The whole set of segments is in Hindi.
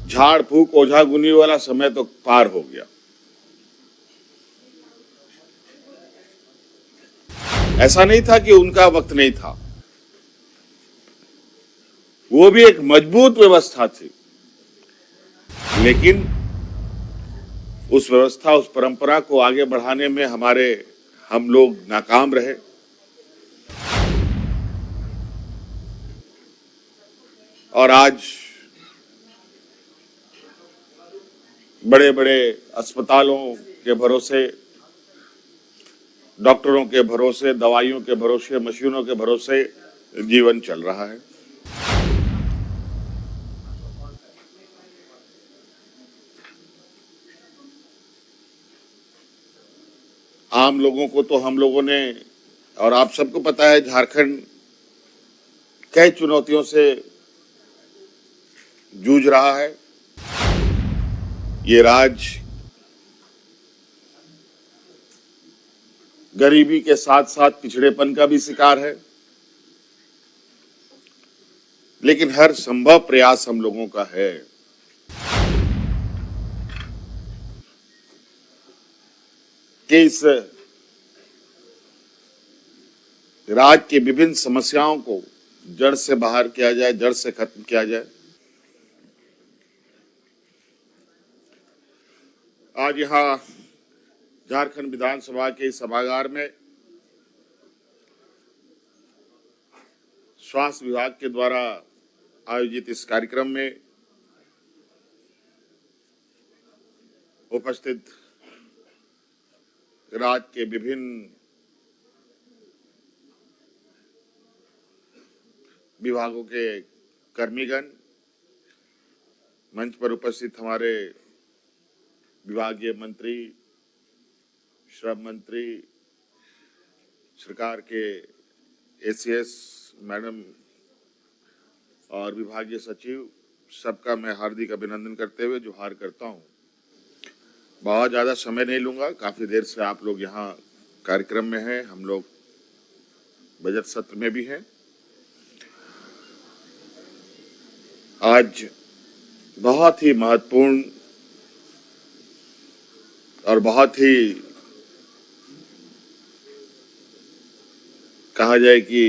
झाड़ फूक ओझागुनी वाला समय तो पार हो गया। ऐसा नहीं था कि उनका वक्त नहीं था, वो भी एक मजबूत व्यवस्था थी, लेकिन उस व्यवस्था, उस परंपरा को आगे बढ़ाने में हम लोग नाकाम रहे। और आज बड़े बड़े अस्पतालों के भरोसे, डॉक्टरों के भरोसे, दवाइयों के भरोसे, मशीनों के भरोसे जीवन चल रहा है। आम लोगों को तो हम लोगों ने, और आप सबको पता है, झारखंड कई चुनौतियों से जूझ रहा है। ये राज्य गरीबी के साथ साथ पिछड़ेपन का भी शिकार है, लेकिन हर संभव प्रयास हम लोगों का है कि इस राज्य की विभिन्न समस्याओं को जड़ से बाहर किया जाए, जड़ से खत्म किया जाए। आज यहाँ झारखंड विधानसभा के इस सभागार में स्वास्थ्य विभाग के द्वारा आयोजित इस कार्यक्रम में उपस्थित राज्य के विभिन्न विभागों के कर्मीगण, मंच पर उपस्थित हमारे विभागीय मंत्री, श्रम मंत्री, सरकार के एसीएस मैडम और विभागीय सचिव, सबका मैं हार्दिक अभिनंदन करते हुए जोहार करता हूं। बहुत ज़्यादा समय नहीं लूंगा, काफ़ी देर से आप लोग यहाँ कार्यक्रम में हैं, हम लोग बजट सत्र में भी हैं। आज बहुत ही महत्वपूर्ण और बहुत ही कहा जाए कि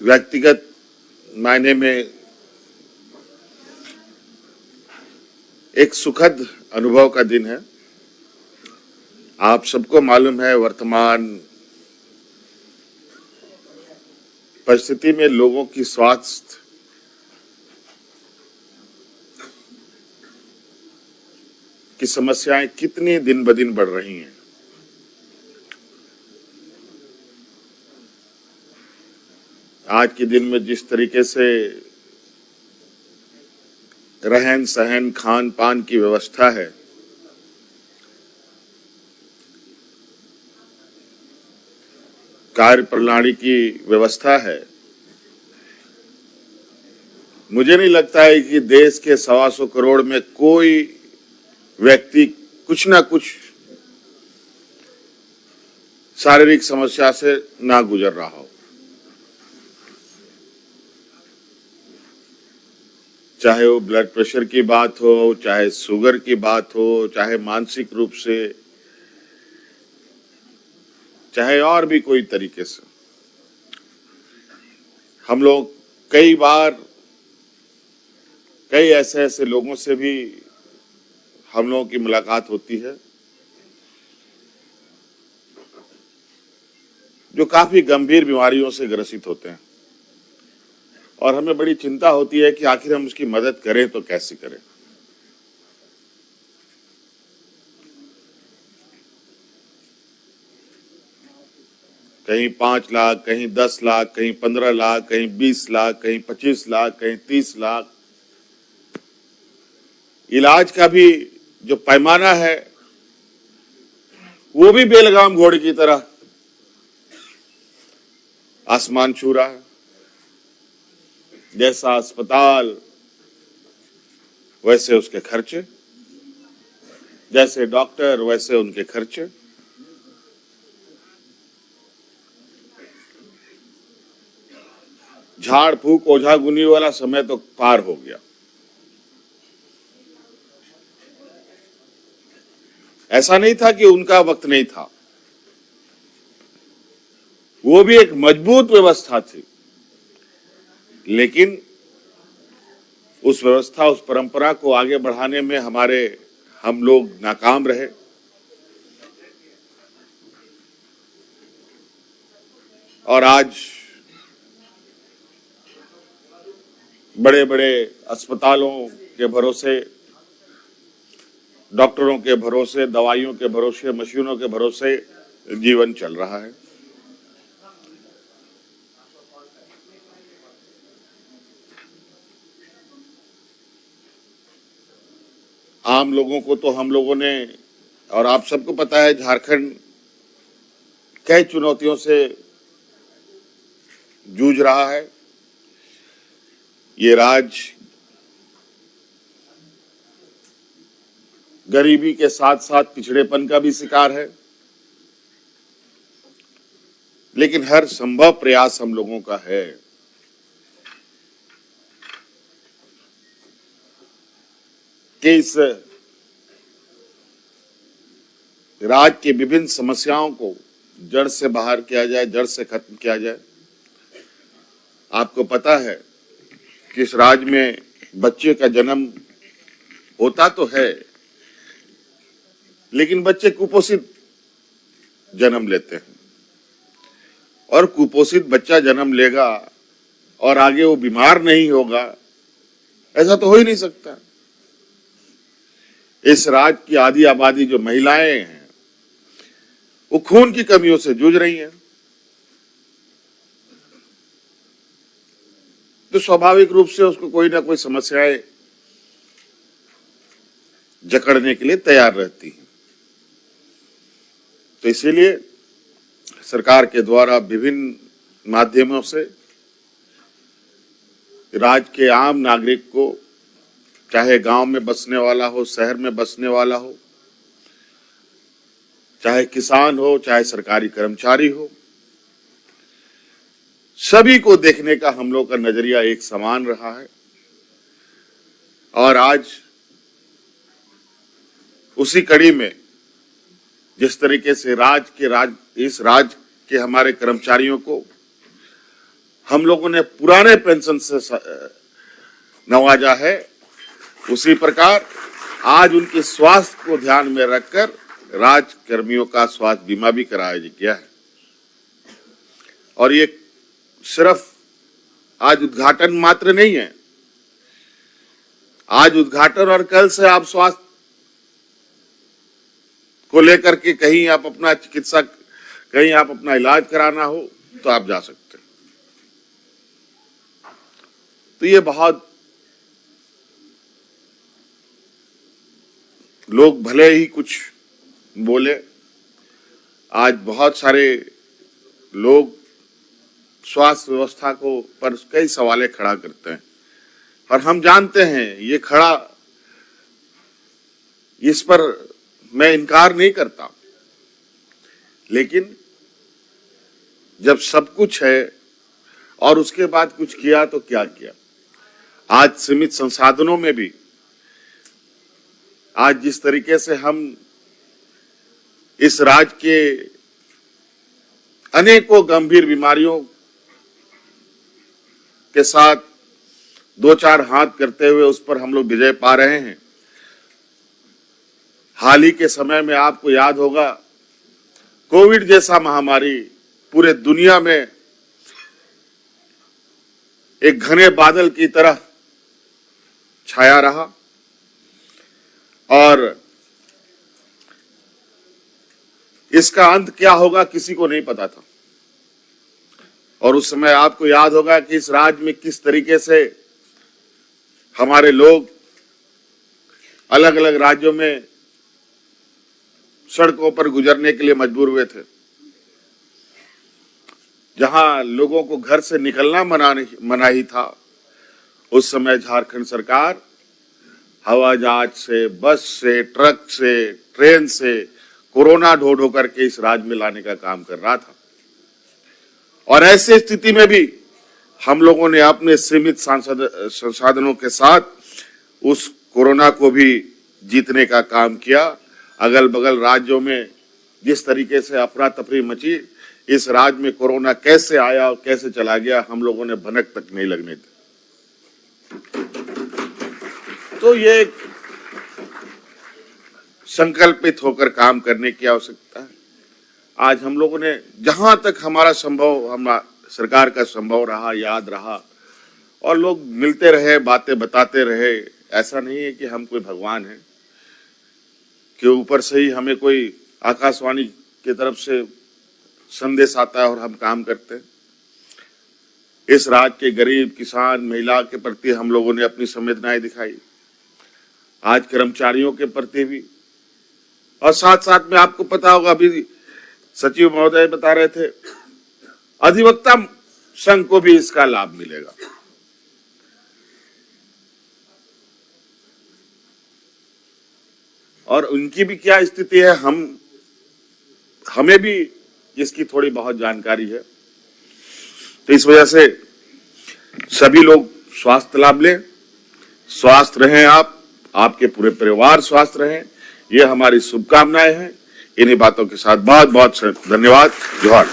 व्यक्तिगत मायने में एक सुखद अनुभव का दिन है। आप सबको मालूम है, वर्तमान परिस्थिति में लोगों की स्वास्थ्य की समस्याएं कितनी दिन ब दिन बढ़ रही हैं। आज के दिन में जिस तरीके से रहन सहन, खान पान की व्यवस्था है, कार्य प्रणाली की व्यवस्था है, मुझे नहीं लगता है कि देश के 125 करोड़ में कोई व्यक्ति कुछ ना कुछ शारीरिक समस्या से ना गुजर रहा हो। चाहे वो ब्लड प्रेशर की बात हो, चाहे शुगर की बात हो, चाहे मानसिक रूप से, चाहे और भी कोई तरीके से। हम लोग कई बार कई ऐसे लोगों से भी हम लोगों की मुलाकात होती है जो काफी गंभीर बीमारियों से ग्रसित होते हैं, और हमें बड़ी चिंता होती है कि आखिर हम उसकी मदद करें तो कैसे करें। कहीं 5 लाख, कहीं 10 लाख, कहीं 15 लाख, कहीं 20 लाख, कहीं 25 लाख, कहीं 30 लाख। इलाज का भी जो पैमाना है वो भी बेलगाम घोड़े की तरह आसमान छू रहा है। जैसा अस्पताल वैसे उसके खर्चे, जैसे डॉक्टर वैसे उनके खर्चे। झाड़ फूक ओझागुनी वाला समय तो पार हो गया। ऐसा नहीं था कि उनका वक्त नहीं था, वो भी एक मजबूत व्यवस्था थी, लेकिन उस व्यवस्था, उस परंपरा को आगे बढ़ाने में हम लोग नाकाम रहे। और आज बड़े बड़े अस्पतालों के भरोसे, डॉक्टरों के भरोसे, दवाइयों के भरोसे, मशीनों के भरोसे जीवन चल रहा है। आम लोगों को तो हम लोगों ने, और आप सबको पता है, झारखंड कई चुनौतियों से जूझ रहा है। ये राज्य गरीबी के साथ साथ पिछड़ेपन का भी शिकार है, लेकिन हर संभव प्रयास हम लोगों का है कि इस राज्य की विभिन्न समस्याओं को जड़ से बाहर किया जाए, जड़ से खत्म किया जाए। आपको पता है कि इस राज्य में बच्चे का जन्म होता तो है, लेकिन बच्चे कुपोषित जन्म लेते हैं, और कुपोषित बच्चा जन्म लेगा और आगे वो बीमार नहीं होगा, ऐसा तो हो ही नहीं सकता। इस राज्य की आधी आबादी जो महिलाएं हैं, वो खून की कमियों से जूझ रही हैं, तो स्वाभाविक रूप से उसको कोई ना कोई समस्याएं जकड़ने के लिए तैयार रहती हैं। तो इसीलिए सरकार के द्वारा विभिन्न माध्यमों से राज्य के आम नागरिक को, चाहे गांव में बसने वाला हो, शहर में बसने वाला हो, चाहे किसान हो, चाहे सरकारी कर्मचारी हो, सभी को देखने का हम लोग का नजरिया एक समान रहा है। और आज उसी कड़ी में जिस तरीके से इस राज्य के हमारे कर्मचारियों को हम लोगों ने पुराने पेंशन से नवाजा है, उसी प्रकार आज उनके स्वास्थ्य को ध्यान में रखकर राज्य कर्मियों का स्वास्थ्य बीमा भी कराया गया है। और ये सिर्फ आज उद्घाटन मात्र नहीं है, आज उद्घाटन और कल से आप स्वास्थ्य को लेकर के कहीं आप अपना चिकित्सा, कहीं आप अपना इलाज कराना हो तो आप जा सकते हैं। तो ये बहुत लोग भले ही कुछ बोले, आज बहुत सारे लोग स्वास्थ्य व्यवस्था को पर कई सवालें खड़ा करते हैं, और हम जानते हैं इस पर मैं इनकार नहीं करता, लेकिन जब सब कुछ है और उसके बाद कुछ किया तो क्या किया। आज सीमित संसाधनों में भी आज जिस तरीके से हम इस राज्य के अनेकों गंभीर बीमारियों के साथ दो चार हाथ करते हुए उस पर हम लोग विजय पा रहे हैं। हाल ही के समय में आपको याद होगा, कोविड जैसा महामारी पूरे दुनिया में एक घने बादल की तरह छाया रहा, और इसका अंत क्या होगा किसी को नहीं पता था। और उस समय आपको याद होगा कि इस राज्य में किस तरीके से हमारे लोग अलग अलग राज्यों में सड़कों पर गुजरने के लिए मजबूर हुए थे। जहां लोगों को घर से निकलना मना ही था, उस समय झारखंड सरकार हवाई जहाज से, बस से, ट्रक से, ट्रेन से कोरोना ढो ढो करके इस राज्य में लाने का काम कर रहा था। और ऐसी स्थिति में भी हम लोगों ने अपने सीमित संसाधनों के साथ उस कोरोना को भी जीतने का काम किया। अगल बगल राज्यों में जिस तरीके से अफरा तफरी मची, इस राज्य में कोरोना कैसे आया और कैसे चला गया हम लोगों ने भनक तक नहीं लगने दी। तो ये संकल्पित होकर काम करने की आवश्यकता है। आज हम लोगों ने जहां तक हमारा संभव, हमारा सरकार का संभव रहा, याद रहा, और लोग मिलते रहे, बातें बताते रहे। ऐसा नहीं है कि हम कोई भगवान हैं कि ऊपर से ही हमें कोई आकाशवाणी की तरफ से संदेश आता है और हम काम करते हैं। इस राज्य के गरीब, किसान, महिला के प्रति हम लोगों ने अपनी संवेदनाएं दिखाई, आज कर्मचारियों के प्रति भी, और साथ साथ में आपको पता होगा, अभी सचिव महोदय बता रहे थे, अधिवक्ता संघ को भी इसका लाभ मिलेगा। और उनकी भी क्या स्थिति है, हमें भी इसकी थोड़ी बहुत जानकारी है। तो इस वजह से सभी लोग स्वास्थ्य लाभ लें, स्वस्थ रहें, आपके पूरे परिवार स्वस्थ रहें, ये हमारी शुभकामनाएं हैं। इन्हीं बातों के साथ बहुत बहुत धन्यवाद। जोहार।